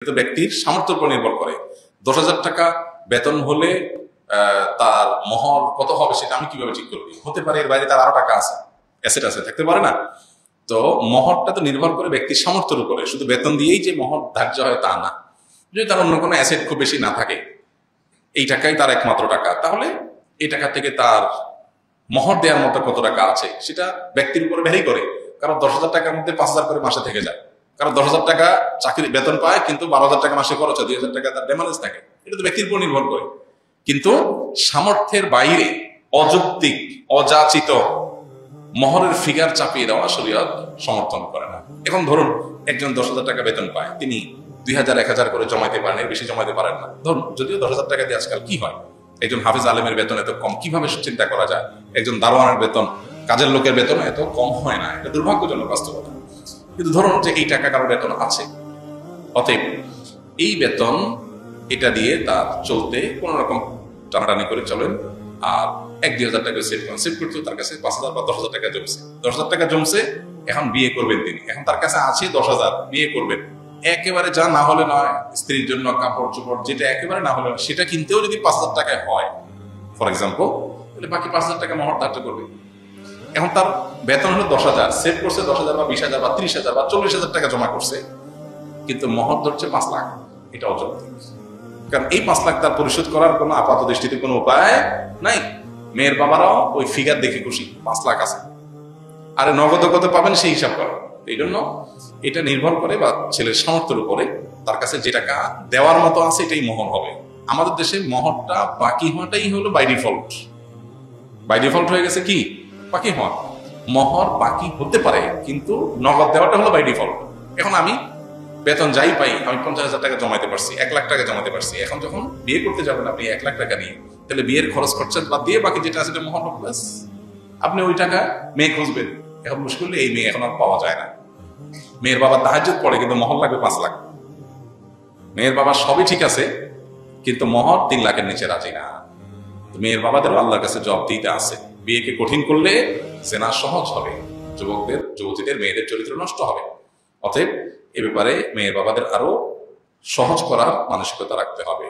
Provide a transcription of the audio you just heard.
তো ব্যক্তির সামর্থ্যের উপর নির্ভর করে। 10,000 টাকা বেতন হলে তার মহর কত হবে সেটা আমি কিভাবে ঠিক করবি? হতে পারে এর বাইরে তার আরো টাকা আছে, অ্যাসেট আছে, থাকতে পারে না? তো মহরটা তো নির্ভর করে ব্যক্তির সামর্থ্যের উপরে। শুধু বেতন দিয়েই যে মহর ধার্য হয় তা না। যদি তার অন্য কোনো অ্যাসেট খুব বেশি না থাকে, এই টাকাই তার একমাত্র টাকা, তাহলে এই টাকা থেকে তার মহর দেওয়ার মতো কত টাকা আছে সেটা ব্যক্তির উপরে ভ্যারি করে। কারণ 10,000 টাকার মধ্যে 5,000 করে মাসে থেকে যায়, কারণ 10,000 টাকা চাকরি বেতন পায় কিন্তু 12,000 টাকা মাসে খরচ হয়, 2,000 টাকা তার ড্যামেজ থাকে। এটা তো ব্যক্তির উপর নির্ভর করে। কিন্তু সামর্থ্যের বাইরে অযৌক্তিক অযাচিত মহরের ফিগার চাপিয়ে দেওয়া শরীয়ত সমর্থন করে না। এখন ধরুন একজন 10,000 টাকা বেতন পায়, তিনি 2,000 1,000 করে জমাইতে পারেন, এর বেশি জমাইতে পারেন না। ধরুন যদিও 10,000 টাকা দিয়ে আজকাল কি হয়, একজন হাফিজ আলেমের বেতন এত কম কিভাবে চিন্তা করা যায়? একজন দারোয়ানের বেতন, কাজের লোকের বেতন এত কম হয় না, এটা দুর্ভাগ্যজনক বাস্তবতা। কিন্তু ধরুন যে এই টাকা কারো বেতন আছে, অতএব এই বেতন এটা দিয়ে তার চলতে কোন রকম টানাটানি করে চলেন, আর 1-2,000 টাকা সেভ করেন। সেভ করতেও তার কাছে 5,000 বা 10,000 টাকা জমছে। 10,000 টাকা জমছে, এখন বিয়ে করবেন তিনি। এখন তার কাছে আছে 10,000, বিয়ে করবেন। একেবারে যা না হলে নয়, স্ত্রীর জন্য কাপড় চোপড় যেটা একেবারে না হলে সেটা কিনতেও যদি 5,000 টাকায় হয় ফর এক্সাম্পল, তাহলে বাকি 5,000 টাকা মহর ধার্য করবে। এখন তার বেতন হলো 10,000, সেভ করছে 10,000 বা 20,000 বা 30,000 বা 40,000 টাকা জমা করছে, কিন্তু মহর ধরছে 5 লাখ। এটা অযৌক্তিক, কারণ এই 5 লাখ তার পরিশোধ করার কোনো আপাত দৃষ্টিতে কোনো উপায় নাই। মেয়ের বাবারাও ওই ফিগার দেখে খুশি, 5 লাখ আছে, আরে নগদ কত পাবেন সেই হিসাব করো। এই জন্য এটা নির্ভর করে বা ছেলের সামর্থ্যের উপরে, তার কাছে যে টাকা দেওয়ার মতো আছে এটাই মহর হবে। আমাদের দেশে মহরটা বাকি হওয়াটাই হলো বাই ডিফল্ট। বাই ডিফল্ট হয়ে গেছে কি বাকি হওয়া। মহর বাকি হতে পারে কিন্তু নগদ দেওয়াটা হলো বাই ডিফল্ট। এখন আমি বেতন যাই পাই, আমি 50,000 টাকা জমাইতে পারছি, 1 লাখ টাকা জমাতে পারছি। এখন যখন বিয়ে করতে যাবেন আপনি 1 লাখ টাকা নিয়ে, তাহলে বিয়ের খরচ খরচা বাদ দিয়ে বাকি যেটা আছে মহর প্লাস আপনি ওই টাকা মেয়ে খুঁজবেন। এখন মুশকিল এই মেয়ে এখন আর পাওয়া যায় না। মেয়ের বাবা তাহাজ্জুদ পড়ে কিন্তু মহর লাগবে 5 লাখ। মেয়ের বাবা সবই ঠিক আছে কিন্তু মহর 3 লাখের নিচে রাজি না। মেয়ের বাবাদেরও আল্লাহর কাছে জবাব দিতে আছে। বিয়েকে কঠিন করলে জেনা সহজ হবে, যুবতীদের মেয়েদের চরিত্র নষ্ট হবে। অতএব এ ব্যাপারে মেয়ের বাবাদের আরো সহজ করার মানসিকতা রাখতে হবে।